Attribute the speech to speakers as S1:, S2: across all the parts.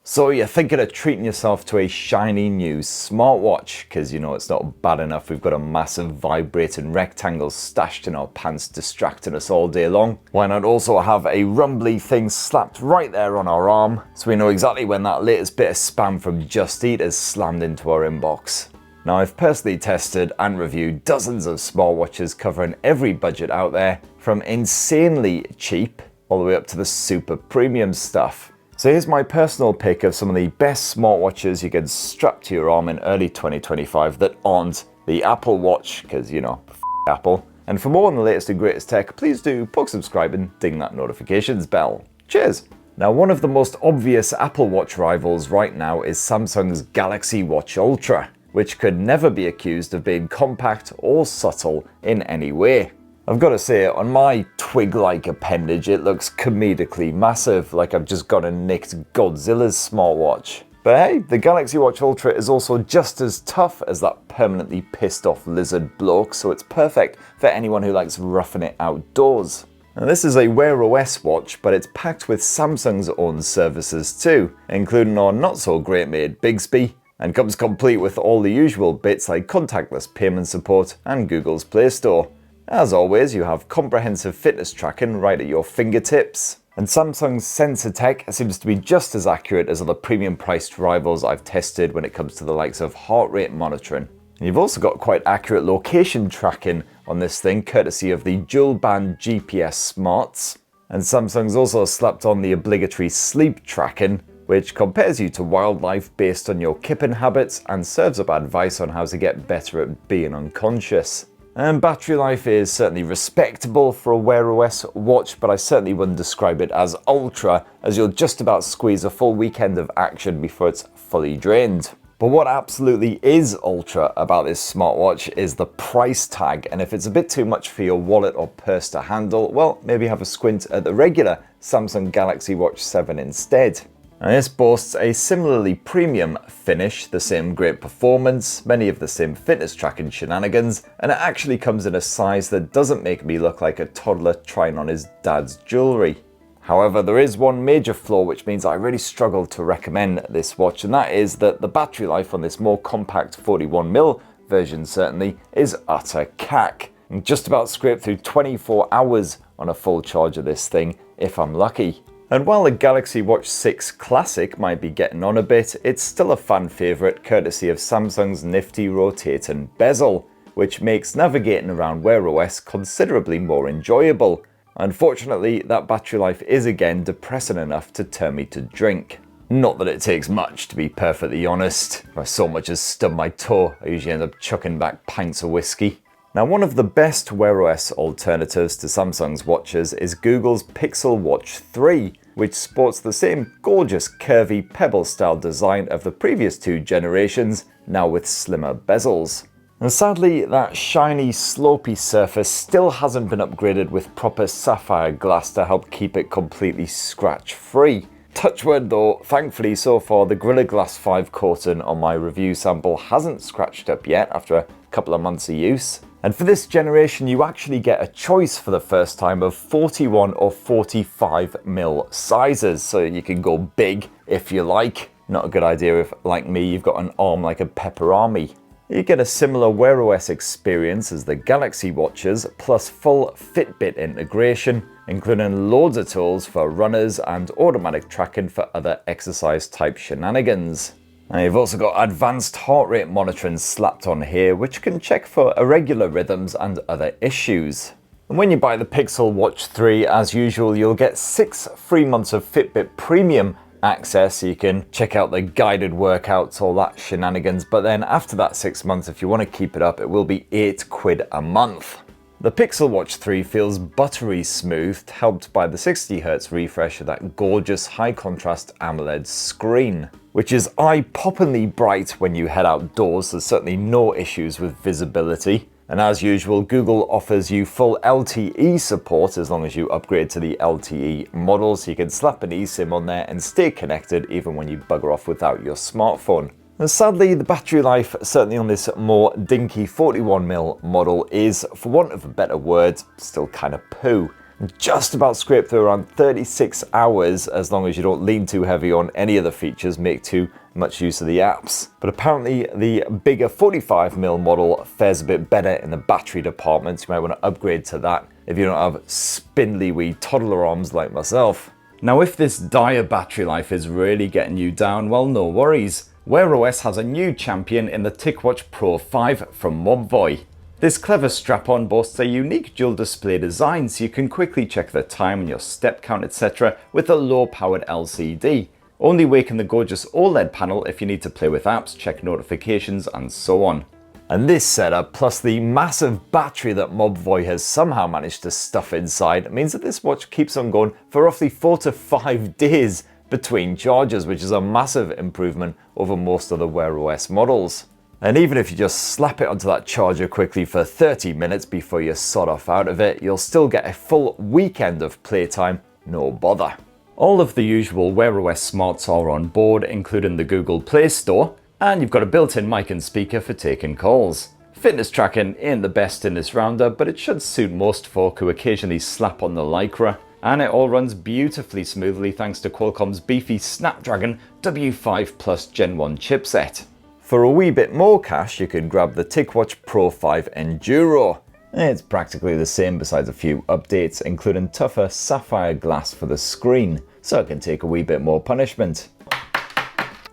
S1: So you're thinking of treating yourself to a shiny new smartwatch, because you know it's not bad enough we've got a massive vibrating rectangle stashed in our pants distracting us all day long. Why not also have a rumbly thing slapped right there on our arm, so we know exactly when that latest bit of spam from Just Eat has slammed into our inbox. Now, I've personally tested and reviewed dozens of smartwatches covering every budget out there, from insanely cheap all the way up to the super premium stuff. So here's my personal pick of some of the best smartwatches you can strap to your arm in early 2025 that aren't the Apple Watch, because you know, Apple. And for more on the latest and greatest tech, please do poke subscribe and ding that notifications bell. Cheers! Now, one of the most obvious Apple Watch rivals right now is Samsung's Galaxy Watch Ultra, which could never be accused of being compact or subtle in any way. I've got to say, on my twig-like appendage, it looks comedically massive, like I've just gone and nicked Godzilla's smartwatch. But hey, the Galaxy Watch Ultra is also just as tough as that permanently pissed off lizard bloke, so it's perfect for anyone who likes roughing it outdoors. Now, this is a wearaOS watch, but it's packed with Samsung's own services too, including our not-so-great mate Bixby, and comes complete with all the usual bits like contactless payment support and Google's Play Store. As always, you have comprehensive fitness tracking right at your fingertips. And Samsung's sensor tech seems to be just as accurate as other premium priced rivals I've tested when it comes to the likes of heart rate monitoring. And you've also got quite accurate location tracking on this thing, courtesy of the dual band GPS smarts. And Samsung's also slapped on the obligatory sleep tracking, which compares you to wildlife based on your kipping habits and serves up advice on how to get better at being unconscious. And battery life is certainly respectable for a wearaOS watch, but I certainly wouldn't describe it as ultra, as you'll just about squeeze a full weekend of action before it's fully drained. But what absolutely is ultra about this smartwatch is the price tag, and if it's a bit too much for your wallet or purse to handle, well, maybe have a squint at the regular Samsung Galaxy Watch 7 instead. Now, this boasts a similarly premium finish, the same great performance, many of the same fitness tracking shenanigans, and it actually comes in a size that doesn't make me look like a toddler trying on his dad's jewellery. However, there is one major flaw which means I really struggle to recommend this watch, and that is that the battery life on this more compact 41mm version certainly is utter cack. And just about scrape through 24 hours on a full charge of this thing, if I'm lucky. And while the Galaxy Watch 6 Classic might be getting on a bit, it's still a fan favourite courtesy of Samsung's nifty rotating bezel, which makes navigating around wearaOS considerably more enjoyable. Unfortunately, that battery life is again depressing enough to turn me to drink. Not that it takes much, to be perfectly honest. If I so much as stub my toe, I usually end up chucking back pints of whiskey. Now, one of the best wearaOS alternatives to Samsung's watches is Google's Pixel Watch 3, which sports the same gorgeous curvy pebble-style design of the previous two generations, now with slimmer bezels. And sadly, that shiny, slopey surface still hasn't been upgraded with proper sapphire glass to help keep it completely scratch-free. Touchwood though, thankfully so far the Gorilla Glass 5 coating on my review sample hasn't scratched up yet after a couple of months of use. And for this generation, you actually get a choice for the first time of 41 or 45mm sizes, so you can go big if you like. Not a good idea if, like me, you've got an arm like a pepperami. You get a similar wearaOS experience as the Galaxy Watches, plus full Fitbit integration, including loads of tools for runners and automatic tracking for other exercise-type shenanigans. And you've also got advanced heart rate monitoring slapped on here, which can check for irregular rhythms and other issues. And when you buy the Pixel Watch 3, as usual, you'll get 6 free months of Fitbit Premium access, so you can check out the guided workouts, all that shenanigans. But then after that 6 months, if you want to keep it up, it will be £8 a month. The Pixel Watch 3 feels buttery smooth, helped by the 60Hz refresh of that gorgeous high-contrast AMOLED screen, which is eye-poppingly bright when you head outdoors. There's certainly no issues with visibility. And as usual, Google offers you full LTE support as long as you upgrade to the LTE model, so you can slap an eSIM on there and stay connected even when you bugger off without your smartphone. And sadly, the battery life, certainly on this more dinky 41mm model, is, for want of a better word, still kind of poo. Just about scrape through around 36 hours, as long as you don't lean too heavy on any of the features, make too much use of the apps. But apparently the bigger 45mm model fares a bit better in the battery department. You might want to upgrade to that if you don't have spindly wee toddler arms like myself. Now, if this dire battery life is really getting you down, well, no worries. WearOS has a new champion in the Ticwatch Pro 5 from Mobvoi. This clever strap-on boasts a unique dual display design, so you can quickly check the time and your step count, etc. with a low-powered LCD. Only waken the gorgeous OLED panel if you need to play with apps, check notifications, and so on. And this setup, plus the massive battery that Mobvoi has somehow managed to stuff inside, means that this watch keeps on going for roughly 4 to 5 days between charges, which is a massive improvement over most of the WearOS models. And even if you just slap it onto that charger quickly for 30 minutes before you sod off out of it, you'll still get a full weekend of playtime, no bother. All of the usual WearOS smarts are on board, including the Google Play Store, and you've got a built-in mic and speaker for taking calls. Fitness tracking ain't the best in this rounder, but it should suit most folk who occasionally slap on the Lycra, and it all runs beautifully smoothly thanks to Qualcomm's beefy Snapdragon W5 Plus Gen 1 chipset. For a wee bit more cash, you can grab the Ticwatch Pro 5 Enduro. It's practically the same besides a few updates, including tougher sapphire glass for the screen, so it can take a wee bit more punishment.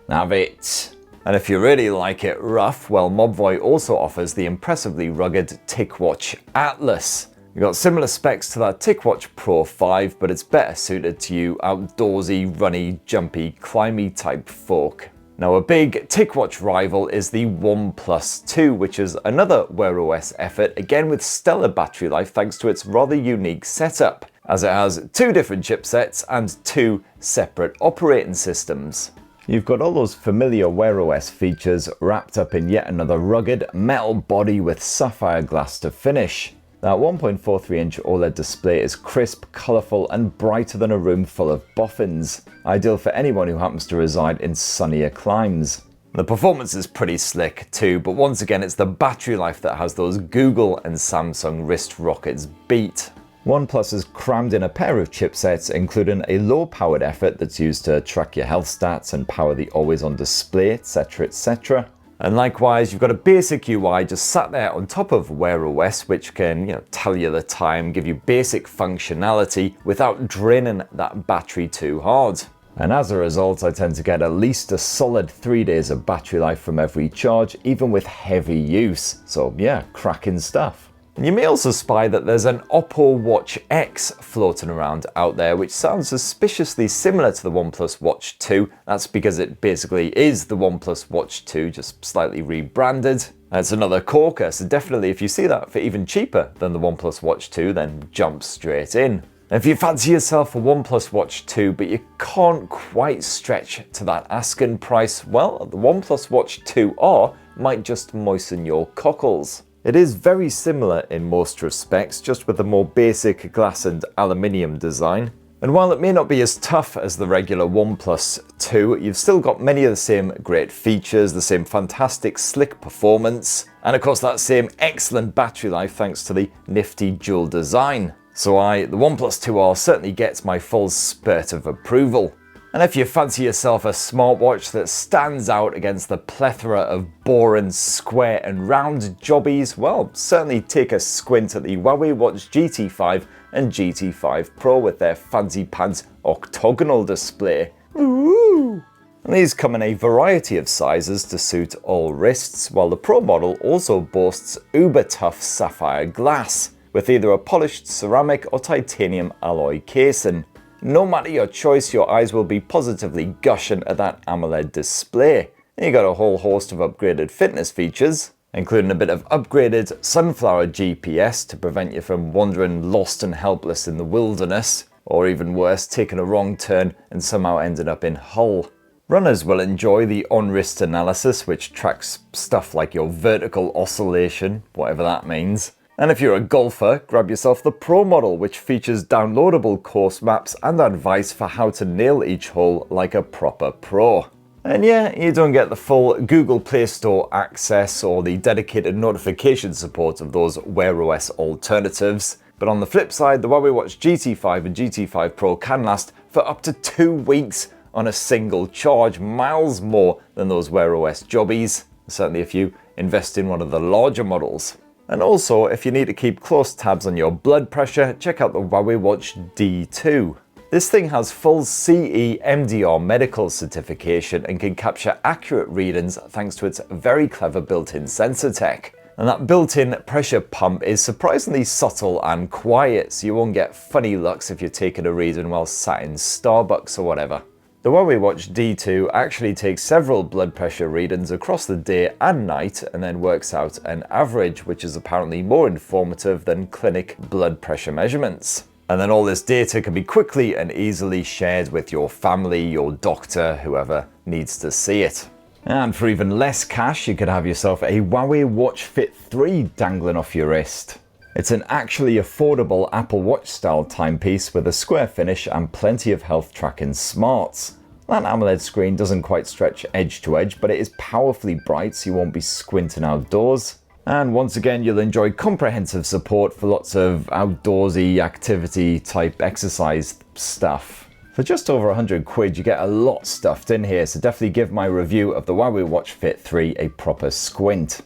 S1: Have it. And if you really like it rough, well, Mobvoi also offers the impressively rugged Ticwatch Atlas. You've got similar specs to that Ticwatch Pro 5, but it's better suited to you outdoorsy, runny, jumpy, climby type folk. Now, a big Ticwatch rival is the OnePlus 2, which is another WearOS effort, again with stellar battery life thanks to its rather unique setup, as it has 2 different chipsets and 2 separate operating systems. You've got all those familiar WearOS features wrapped up in yet another rugged metal body with sapphire glass to finish. That 1.43-inch OLED display is crisp, colourful and brighter than a room full of boffins, ideal for anyone who happens to reside in sunnier climes. The performance is pretty slick too, but once again it's the battery life that has those Google and Samsung wrist rockets beat. OnePlus has crammed in a pair of chipsets, including a low-powered effort that's used to track your health stats and power the always-on display, etc, etc. And likewise, you've got a basic UI just sat there on top of WearOS, which can, tell you the time, give you basic functionality without draining that battery too hard. And as a result, I tend to get at least a solid 3 days of battery life from every charge, even with heavy use. So yeah, cracking stuff. You may also spy that there's an Oppo Watch X floating around out there, which sounds suspiciously similar to the OnePlus Watch 2. That's because it basically is the OnePlus Watch 2, just slightly rebranded. It's another corker, so definitely if you see that for even cheaper than the OnePlus Watch 2, then jump straight in. If you fancy yourself a OnePlus Watch 2, but you can't quite stretch to that asking price, well, the OnePlus Watch 2R might just moisten your cockles. It is very similar in most respects, just with a more basic glass and aluminium design. And while it may not be as tough as the regular OnePlus 2, you've still got many of the same great features, the same fantastic slick performance, and of course that same excellent battery life thanks to the nifty dual design. So the OnePlus 2R certainly gets my full spurt of approval. And if you fancy yourself a smartwatch that stands out against the plethora of boring square and round jobbies, well, certainly take a squint at the Huawei Watch GT5 and GT5 Pro with their fancy pants octagonal display. Ooh! And these come in a variety of sizes to suit all wrists, while the Pro model also boasts uber tough sapphire glass, with either a polished ceramic or titanium alloy casing. No matter your choice, your eyes will be positively gushing at that AMOLED display. You got a whole host of upgraded fitness features, including a bit of upgraded sunflower GPS to prevent you from wandering lost and helpless in the wilderness, or even worse, taking a wrong turn and somehow ending up in Hull. Runners will enjoy the on-wrist analysis, which tracks stuff like your vertical oscillation, whatever that means. And if you're a golfer, grab yourself the Pro model, which features downloadable course maps and advice for how to nail each hole like a proper pro. And yeah, you don't get the full Google Play Store access or the dedicated notification support of those WearOS alternatives, But on the flip side, the Huawei Watch GT5 and GT5 Pro can last for up to 2 weeks on a single charge, miles more than those wearaOS jobbies, certainly if you invest in one of the larger models. And also, if you need to keep close tabs on your blood pressure, check out the Huawei Watch D2. This thing has full CE MDR medical certification and can capture accurate readings thanks to its very clever built-in sensor tech. And that built-in pressure pump is surprisingly subtle and quiet, so you won't get funny looks if you're taking a reading while sat in Starbucks or whatever. The Huawei Watch D2 actually takes several blood pressure readings across the day and night and then works out an average, which is apparently more informative than clinic blood pressure measurements. And then all this data can be quickly and easily shared with your family, your doctor, whoever needs to see it. And for even less cash, you could have yourself a Huawei Watch Fit 3 dangling off your wrist. It's an actually affordable Apple Watch style timepiece with a square finish and plenty of health tracking smarts. That AMOLED screen doesn't quite stretch edge to edge, but it is powerfully bright so you won't be squinting outdoors. And once again, you'll enjoy comprehensive support for lots of outdoorsy activity type exercise stuff. For just over 100 quid, you get a lot stuffed in here, so definitely give my review of the Huawei Watch Fit 3 a proper squint.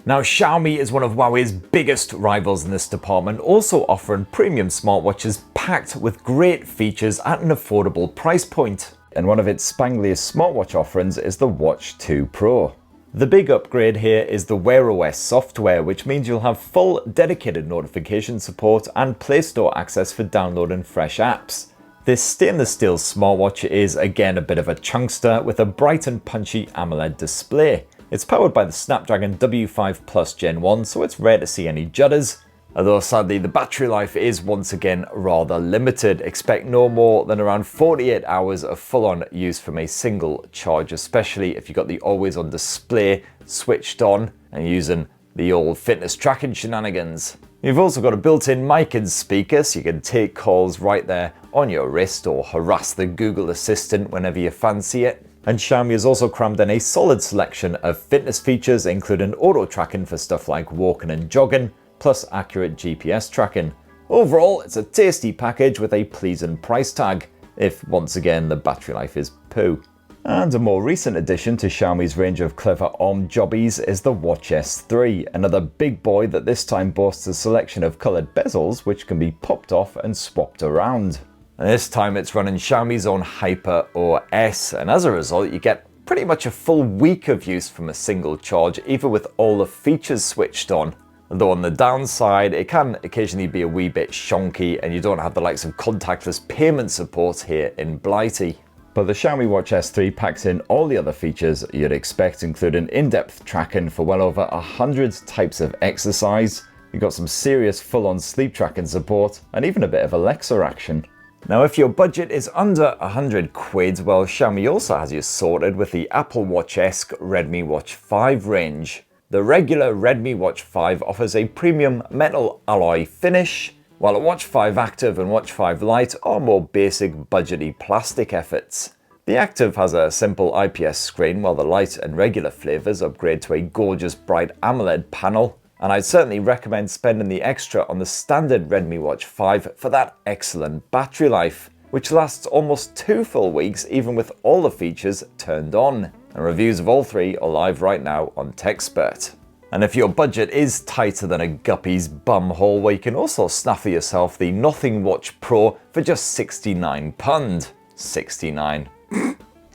S1: Now, Xiaomi is one of Huawei's biggest rivals in this department, also offering premium smartwatches packed with great features at an affordable price point. And one of its spangliest smartwatch offerings is the Watch 2 Pro. The big upgrade here is the wearaOS software, which means you'll have full dedicated notification support and Play Store access for downloading fresh apps. This stainless steel smartwatch is again a bit of a chunkster with a bright and punchy AMOLED display. It's powered by the Snapdragon W5 Plus Gen 1, so it's rare to see any judders. Although sadly the battery life is once again rather limited. Expect no more than around 48 hours of full-on use from a single charge, especially if you've got the always-on display switched on and using the old fitness tracking shenanigans. You've also got a built-in mic and speaker, so you can take calls right there on your wrist or harass the Google Assistant whenever you fancy it. And Xiaomi has also crammed in a solid selection of fitness features, including auto tracking for stuff like walking and jogging, plus accurate GPS tracking. Overall, it's a tasty package with a pleasing price tag, if once again the battery life is poo. And a more recent addition to Xiaomi's range of clever arm jobbies is the Watch S3, another big boy that this time boasts a selection of coloured bezels which can be popped off and swapped around. And this time it's running Xiaomi's own HyperOS, and as a result you get pretty much a full week of use from a single charge, even with all the features switched on. Though on the downside, it can occasionally be a wee bit shonky and you don't have the likes of contactless payment support here in Blighty. But the Xiaomi Watch S3 packs in all the other features you'd expect, including in-depth tracking for well over 100 types of exercise. You've got some serious full-on sleep tracking support and even a bit of Alexa action. Now, if your budget is under 100 quid, well, Xiaomi also has you sorted with the Apple Watch-esque Redmi Watch 5 range. The regular Redmi Watch 5 offers a premium metal alloy finish, while a Watch 5 Active and Watch 5 Lite are more basic budgety plastic efforts. The Active has a simple IPS screen, while the Lite and regular flavours upgrade to a gorgeous bright AMOLED panel. And I'd certainly recommend spending the extra on the standard Redmi Watch 5 for that excellent battery life, which lasts almost 2 full weeks even with all the features turned on. And reviews of all three are live right now on TechSpert. And if your budget is tighter than a guppy's bumhole, well, you can also snaffle yourself the Nothing Watch Pro for just £69. 69.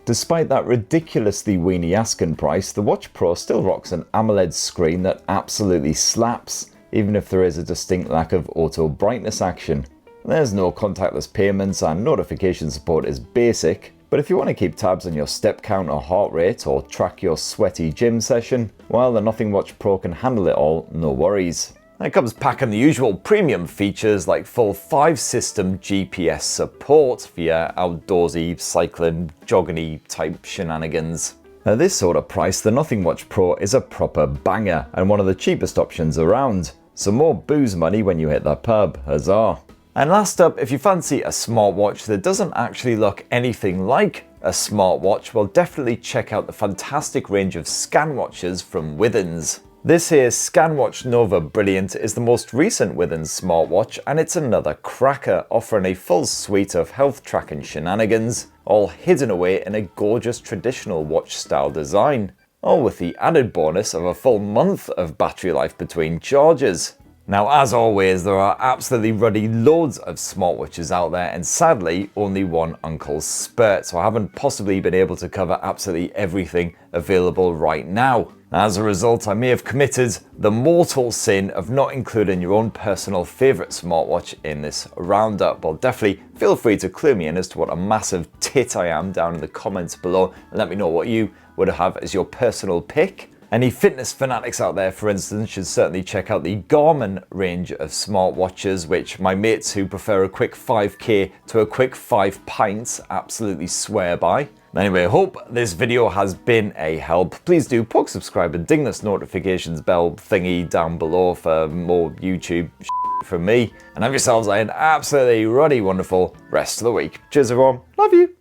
S1: Despite that ridiculously weenie asking price, the Watch Pro still rocks an AMOLED screen that absolutely slaps, even if there is a distinct lack of auto brightness action. There's no contactless payments and notification support is basic, but if you want to keep tabs on your step count or heart rate or track your sweaty gym session, well, the Nothing Watch Pro can handle it all, no worries. It comes packing the usual premium features like full 5-system GPS support via outdoorsy, cycling, jogging-y type shenanigans. At this sort of price, the Nothing Watch Pro is a proper banger and one of the cheapest options around. Some more booze money when you hit the pub, huzzah. And last up, if you fancy a smartwatch that doesn't actually look anything like a smartwatch, well, definitely check out the fantastic range of scan watches from Withings. This here ScanWatch Nova Brilliant is the most recent Withings smartwatch, and it's another cracker, offering a full suite of health tracking shenanigans, all hidden away in a gorgeous traditional watch style design, all with the added bonus of a full month of battery life between charges. Now, as always, there are absolutely ruddy loads of smartwatches out there, and sadly only one Uncle's Spurt, so I haven't possibly been able to cover absolutely everything available right now. As a result, I may have committed the mortal sin of not including your own personal favourite smartwatch in this roundup. But definitely feel free to clue me in as to what a massive tit I am down in the comments below, and let me know what you would have as your personal pick. Any fitness fanatics out there, for instance, should certainly check out the Garmin range of smartwatches, which my mates who prefer a quick 5k to a quick 5 pints absolutely swear by. Anyway, hope this video has been a help. Please do poke subscribe and ding this notifications bell thingy down below for more YouTube from me. And have yourselves an absolutely ruddy wonderful rest of the week. Cheers everyone, love you.